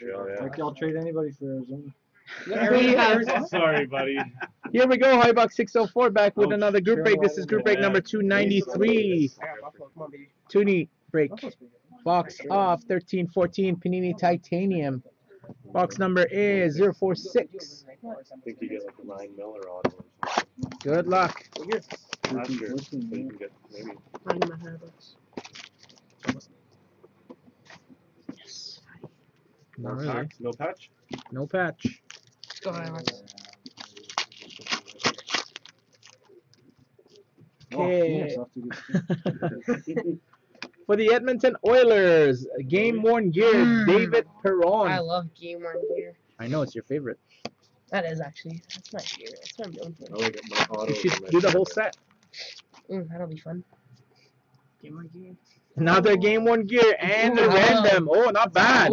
Yeah. I'll trade anybody for Arizona. Sorry, buddy. Here we go, Hobbybox604 back with another group break. This is group break number 293. Toonie break. Box off 1314 Panini Titanium. Box number is 046. I think you get like a 9 mil or auto or something. Good luck. Not sure. So you can get maybe. Yes. No Not really. patch? No patch? No patch. Go ahead. Okay. For the Edmonton Oilers, game worn gear, David Perron. I love game worn gear. I know it's your favorite. That is actually. That's my favorite. That's what I'm going for. I like it. My auto. You should do the whole set. That'll be fun. Game worn gear. Another game worn gear and a random. Oh, not bad.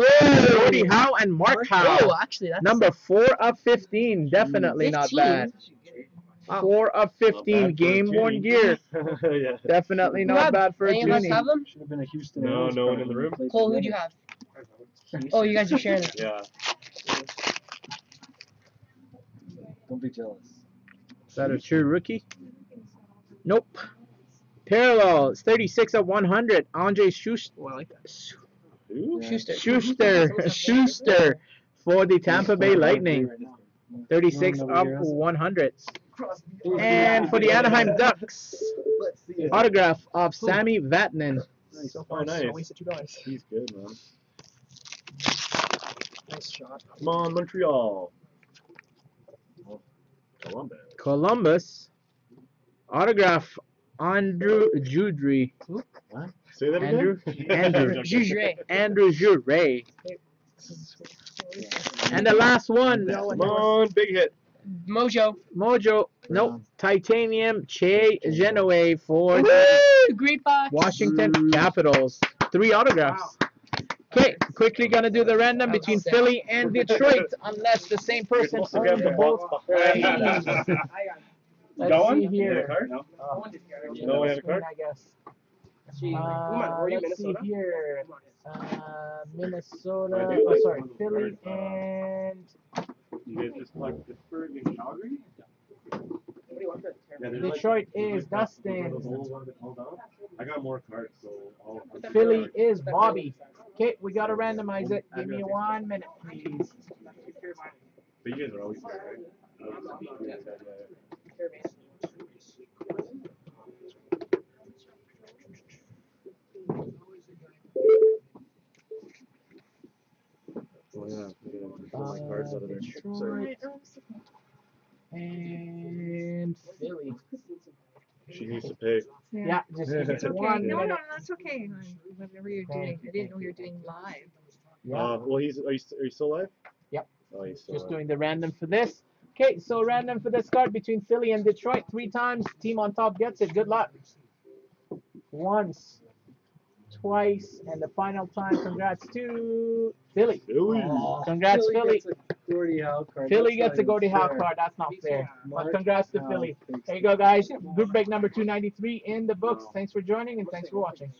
Cody Howe and Mark Howe. Oh, actually, that's Number 4 of 15 . Definitely not bad. 4 of 15 game worn gear. Yeah. Definitely not bad for a Any of us tuning. have them? Should have been a Houston. No, no one in the room. Cole, who'd you have? Oh, you guys are sharing it. Yeah. Don't be jealous. Is that a true rookie? Nope. Parallel. It's 36 of 100. Andre Schuster. Oh, I like that. Ooh. Schuster for the Tampa Bay Lightning. 36 of 100. And for the Anaheim Ducks, autograph of Sammy Vatanen. Oh, nice. He's good, man. Nice shot. Come on, Montreal. Columbus, autograph Andrew Judry. What? Say that again? Andrew Jure. And the last one. Come on, big hit. Mojo. Nope. Titanium Che Genoa for the Great box. Washington Capitals. 3 autographs. Okay, quickly gonna do the random between Philly and Detroit, unless the same person owns the both teams. Let's see here. No one had a card? I guess. Let's see here. Minnesota. Oh, sorry, Philly and You guys just like Pittsburgh and Calgary? Detroit is Dustin. I got more cards, so Philly is Bobby. Okay, we gotta randomize it. Give me 1 minute, please. But you guys are always there, right? Oh yeah, my cards out of there. Sorry. And Philly. She needs to pay. Yeah, just give It's me okay. 1 No, minute. that's okay. Whatever you're doing. I didn't know you were doing live. Well, are you still live? Yep. Oh, he's still Just live. doing the random for this. Okay, so random for this card between Philly and Detroit 3 times. Team on top gets it. Good luck. Once, twice, and the final time. Congrats to Philly. Philly. Congrats, Philly. Gordie Howe card. Philly That's gets a not Gordie even Howe fair. card. That's not fair. But Mark congrats to Howe Philly. takes There you go, guys. Group break number 293 in the books. Thanks for joining and thanks for watching.